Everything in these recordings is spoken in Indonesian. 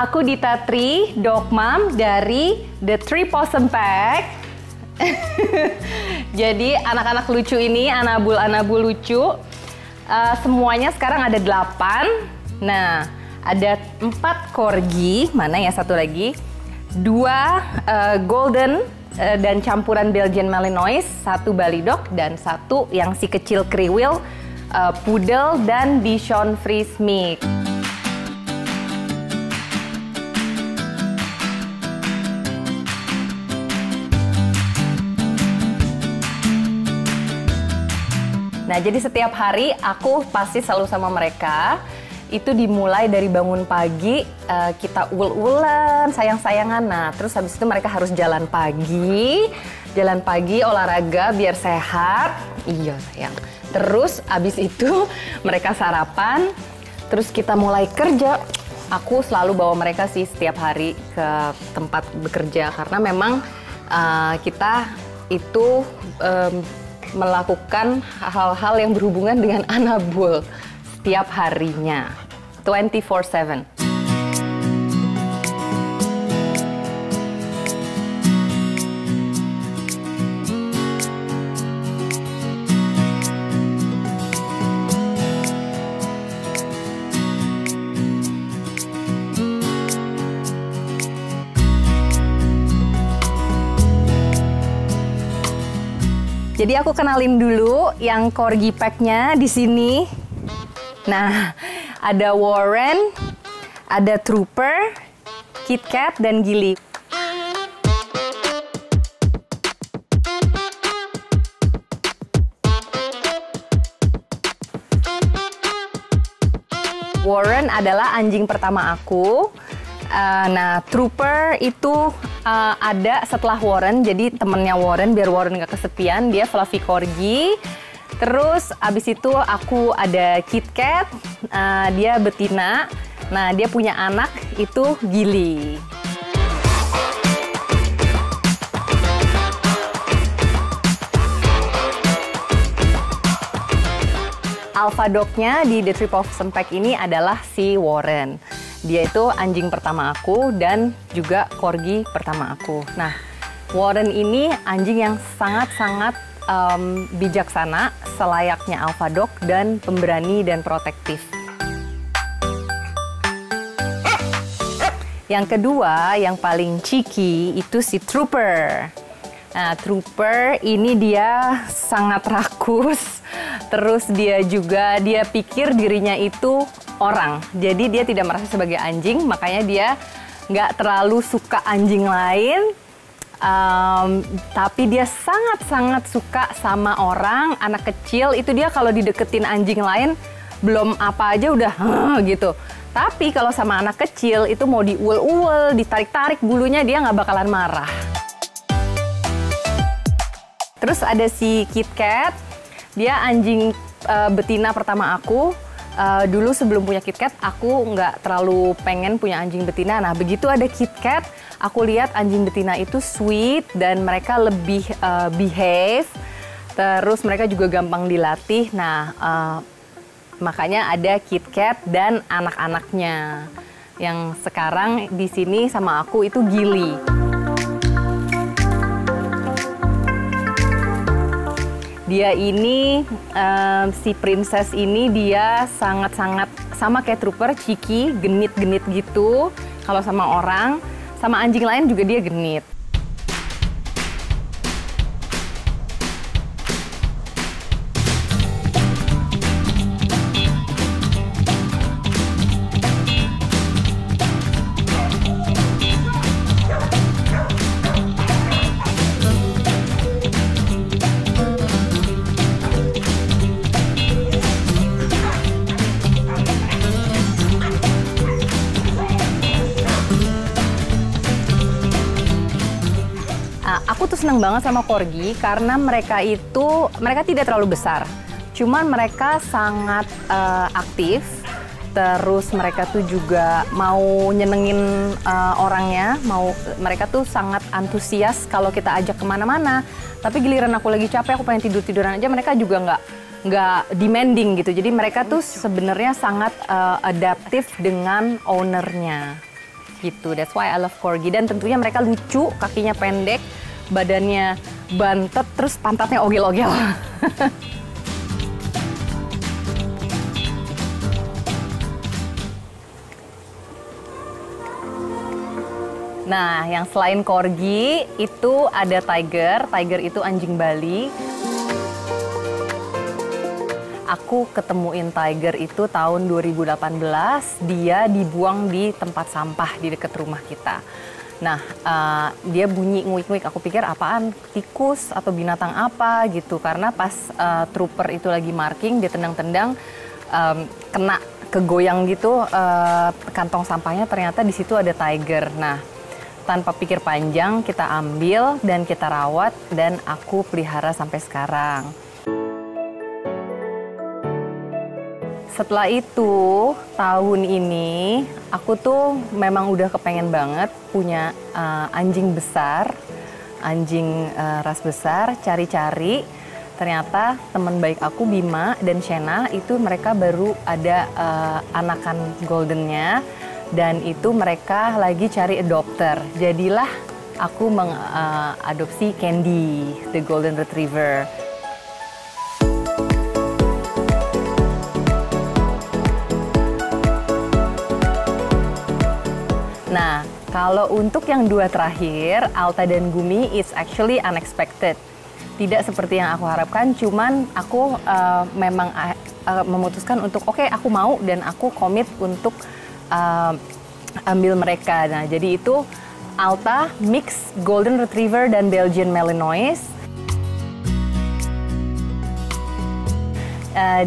Aku Dita Tri, dog mom dari The Three Possum Pack. Jadi anak-anak lucu ini, anabul-anabul lucu, semuanya sekarang ada 8. Nah, ada 4 corgi, mana ya satu lagi, 2 golden dan campuran Belgian Malinois, 1 Bali Dog, dan 1 yang si kecil kriwil, Poodle dan Bichon Frise Mix. Nah, jadi setiap hari aku pasti selalu sama mereka. Itu dimulai dari bangun pagi, kita ul-ulan, sayang-sayangan. Nah, terus habis itu mereka harus jalan pagi, olahraga biar sehat. Iya, sayang. Terus habis itu mereka sarapan, terus kita mulai kerja. Aku selalu bawa mereka sih setiap hari ke tempat bekerja, karena memang kita itu melakukan hal-hal yang berhubungan dengan anabul setiap harinya, 24/7. Jadi aku kenalin dulu yang corgi pack-nya di sini. Nah, ada Warren, ada Trooper, Kit Kat, dan Gilly. Warren adalah anjing pertama aku. Nah, Trooper itu ada setelah Warren, jadi temennya Warren biar Warren nggak kesepian, dia fluffy corgi. Terus abis itu aku ada Kit Kat, dia betina. Nah, dia punya anak itu Gilly. Alpha dog-nya di The Three Possum Pack ini adalah si Warren. Dia itu anjing pertama aku dan juga corgi pertama aku. Nah, Warren ini anjing yang sangat-sangat bijaksana, selayaknya Alpha Dog, dan pemberani dan protektif. Yang kedua, yang paling cheeky itu si Trooper. Nah, Trooper ini dia sangat rakus. Terus dia pikir dirinya itu orang. Jadi dia tidak merasa sebagai anjing, makanya dia nggak terlalu suka anjing lain. Tapi dia sangat-sangat suka sama orang, anak kecil. Itu dia kalau dideketin anjing lain, belum apa aja udah gitu. Tapi kalau sama anak kecil, itu mau diuel-uel, ditarik-tarik bulunya, dia nggak bakalan marah. Terus ada si Kit Kat. Dia anjing betina pertama aku. Dulu sebelum punya Kit Kat, aku nggak terlalu pengen punya anjing betina. Nah, begitu ada Kit Kat, aku lihat anjing betina itu sweet dan mereka lebih behave. Terus mereka juga gampang dilatih. Nah, makanya ada Kit Kat dan anak-anaknya. Yang sekarang di sini sama aku itu Gilly. Dia ini, si princess ini dia sangat-sangat sama kayak Trooper, cheeky, genit-genit gitu. Kalau sama orang, sama anjing lain juga dia genit. Aku tuh senang banget sama corgi karena mereka tidak terlalu besar. Cuman mereka sangat aktif. Terus mereka tuh juga mau nyenengin orangnya. Mereka tuh sangat antusias kalau kita ajak kemana-mana. Tapi giliran aku lagi capek, aku pengen tidur-tiduran aja, mereka juga nggak demanding gitu. Jadi mereka tuh sebenarnya sangat adaptif dengan ownernya. gitu. That's why I love Corgi. Dan tentunya mereka lucu, kakinya pendek, badannya bantet, terus pantatnya ogel-ogel. Nah, yang selain Corgi itu ada Tiger. Tiger itu anjing Bali. Aku ketemuin Tiger itu tahun 2018. Dia dibuang di tempat sampah di dekat rumah kita. Nah, dia bunyi nguik-nguik. Aku pikir apaan? Tikus atau binatang apa gitu. Karena pas trooper itu lagi marking, dia tendang-tendang, kena kegoyang gitu kantong sampahnya. Ternyata di situ ada Tiger. Nah, tanpa pikir panjang kita ambil dan kita rawat dan aku pelihara sampai sekarang. Setelah itu tahun ini aku tuh memang udah kepengen banget punya anjing besar, anjing ras besar, cari-cari. Ternyata teman baik aku Bima dan Shena itu mereka baru ada anakan goldennya. Dan itu mereka lagi cari adopter. Jadilah aku mengadopsi Candy, the golden retriever. Nah, kalau untuk yang dua terakhir, Alta dan Gumi, it's actually unexpected. Tidak seperti yang aku harapkan, cuman aku memang memutuskan untuk oke, aku mau dan aku komit untuk ambil mereka. Nah, jadi itu Alta mix Golden Retriever dan Belgian Malinois.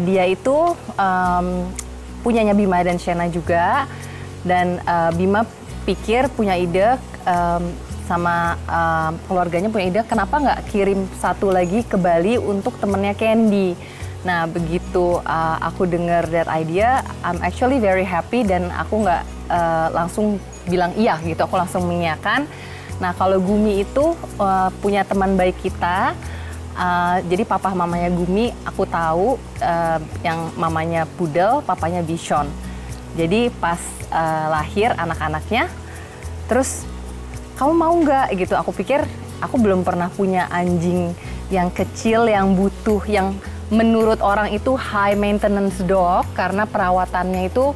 Dia itu punyanya Bima dan Shena juga. Dan Bima pikir punya ide sama keluarganya punya ide kenapa nggak kirim satu lagi ke Bali untuk temennya Candy. Nah, begitu aku dengar that idea, I'm actually very happy dan aku nggak langsung bilang iya gitu, aku langsung mengiyakan. Nah, kalau Gumi itu punya teman baik kita, jadi papa mamanya Gumi aku tahu yang mamanya Poodle, papanya Bichon. Jadi pas lahir anak-anaknya, terus kamu mau nggak gitu? Aku pikir aku belum pernah punya anjing yang kecil, yang butuh, yang menurut orang itu high maintenance dog karena perawatannya itu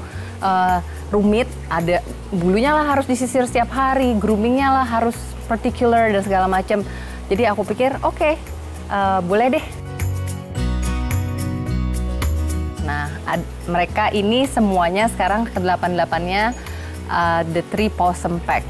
rumit, ada bulunya lah harus disisir setiap hari, groomingnya lah harus particular dan segala macam. Jadi aku pikir oke, boleh deh. Nah, mereka ini semuanya sekarang ke-8-8-nya the 3 Possum Pack.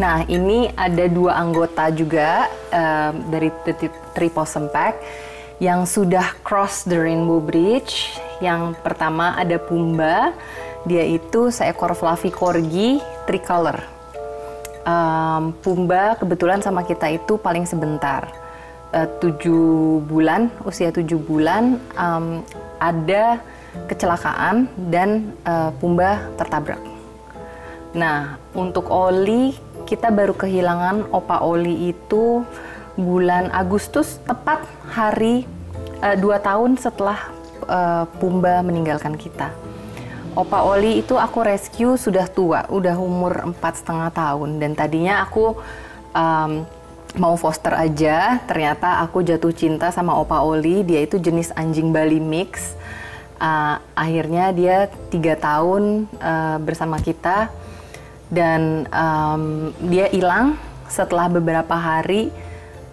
Nah, ini ada 2 anggota juga dari The 3 Possum Pack yang sudah cross the Rainbow Bridge. Yang pertama ada Pumba, dia itu seekor fluffy corgi tricolor. Pumba kebetulan sama kita itu paling sebentar, 7 bulan, usia 7 bulan, ada kecelakaan dan Pumba tertabrak. Nah, untuk Oli, kita baru kehilangan Opa Oli itu bulan Agustus, tepat hari 2 tahun setelah Pumba meninggalkan kita. Opa Oli itu aku rescue sudah tua, udah umur 4,5 tahun. Dan tadinya aku mau foster aja, ternyata aku jatuh cinta sama Opa Oli. Dia itu jenis anjing Bali mix. Akhirnya dia 3 tahun bersama kita. Dan dia hilang setelah beberapa hari.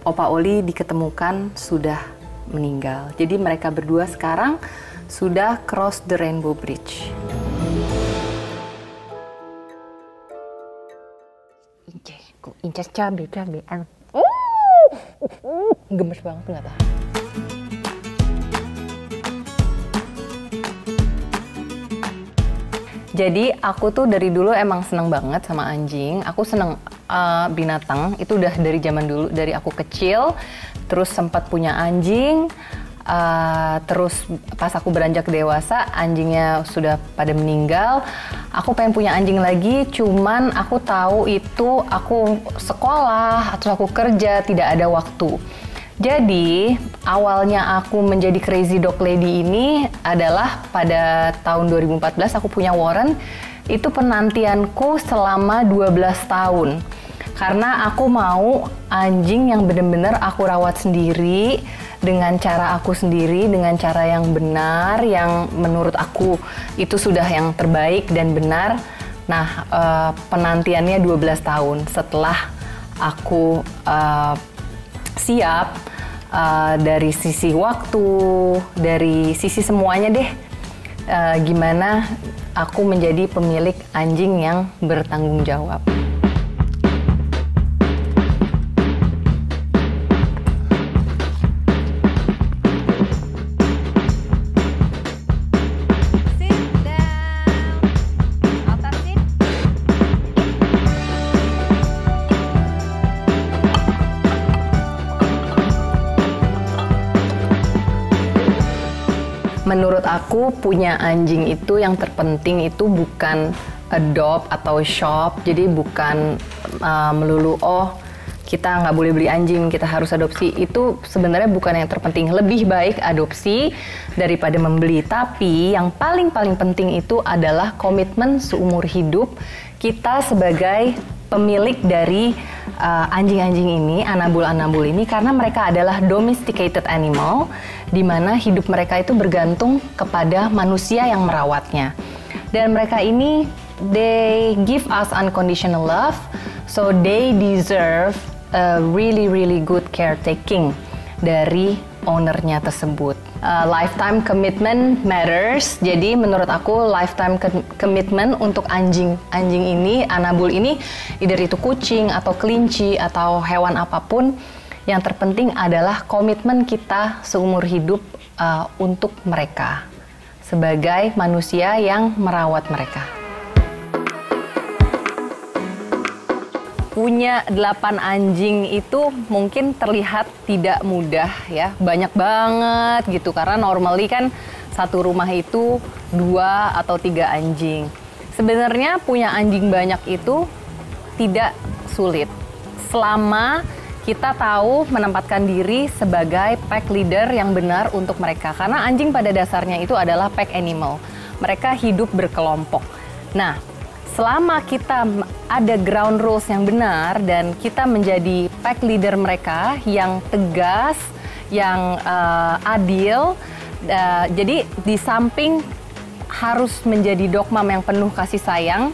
Opa Oli diketemukan sudah meninggal. Jadi mereka berdua sekarang sudah cross the Rainbow Bridge. Incas cabe-cabean. Gemes banget, nggak tahan. Jadi aku tuh dari dulu emang seneng banget sama anjing. Aku seneng binatang, itu udah dari zaman dulu, dari aku kecil. Terus sempat punya anjing, terus pas aku beranjak dewasa, anjingnya sudah pada meninggal. Aku pengen punya anjing lagi, cuman aku tahu itu aku sekolah atau aku kerja, tidak ada waktu. Jadi awalnya aku menjadi crazy dog lady ini adalah pada tahun 2014 aku punya Warren. Itu penantianku selama 12 tahun. Karena aku mau anjing yang benar-benar aku rawat sendiri, dengan cara aku sendiri, dengan cara yang benar, yang menurut aku itu sudah yang terbaik dan benar. Nah, penantiannya 12 tahun setelah aku siap dari sisi waktu, dari sisi semuanya deh, gimana aku menjadi pemilik anjing yang bertanggung jawab. Menurut aku punya anjing itu yang terpenting itu bukan adopt atau shop, jadi bukan melulu kita nggak boleh beli anjing, kita harus adopsi. Itu sebenarnya bukan yang terpenting. Lebih baik adopsi daripada membeli. Tapi yang paling penting itu adalah komitmen seumur hidup kita sebagai pemilik dari anjing-anjing ini, anabul-anabul ini, karena mereka adalah domesticated animal, di mana hidup mereka itu bergantung kepada manusia yang merawatnya. Dan mereka ini, they give us unconditional love, so they deserve a really good caretaking dari ownernya tersebut. Lifetime commitment matters. Jadi menurut aku lifetime commitment untuk anjing ini, anabul ini, either itu kucing atau kelinci atau hewan apapun, yang terpenting adalah komitmen kita seumur hidup untuk mereka sebagai manusia yang merawat mereka. Punya 8 anjing itu mungkin terlihat tidak mudah ya, banyak banget gitu, karena normally kan satu rumah itu 2 atau 3 anjing. Sebenarnya punya anjing banyak itu tidak sulit selama kita tahu menempatkan diri sebagai pack leader yang benar untuk mereka, karena anjing pada dasarnya itu adalah pack animal, mereka hidup berkelompok. Nah, selama kita ada ground rules yang benar dan kita menjadi pack leader mereka yang tegas, yang adil, jadi di samping harus menjadi dog mom yang penuh kasih sayang,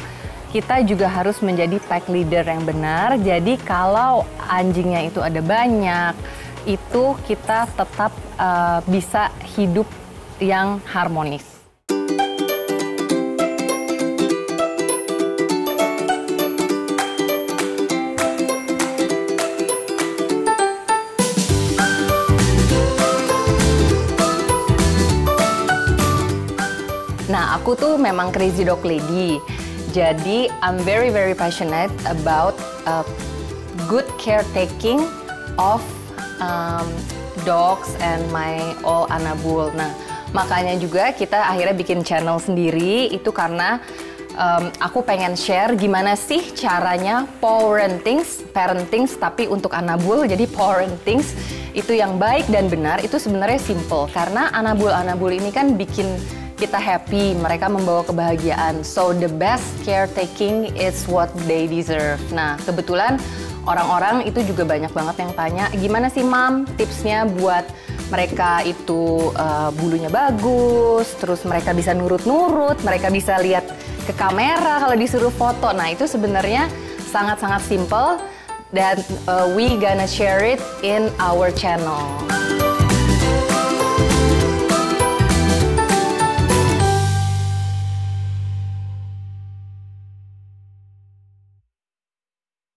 kita juga harus menjadi pack leader yang benar. Jadi kalau anjingnya itu ada banyak, itu kita tetap bisa hidup yang harmonis. Nah, aku tuh memang crazy dog lady. Jadi, I'm very passionate about good caretaking of dogs and my all anabul. Nah, makanya juga kita akhirnya bikin channel sendiri, itu karena aku pengen share gimana sih caranya parenting tapi untuk anabul. Jadi parenting itu yang baik dan benar, itu sebenarnya simple. Karena anabul-anabul ini kan bikin kita happy, mereka membawa kebahagiaan. So the best caretaking is what they deserve. Nah, kebetulan orang-orang itu juga banyak banget yang tanya, gimana sih Mam tipsnya buat mereka itu bulunya bagus, terus mereka bisa nurut-nurut, mereka bisa lihat ke kamera kalau disuruh foto. Nah, itu sebenarnya sangat-sangat simple dan we gonna share it in our channel.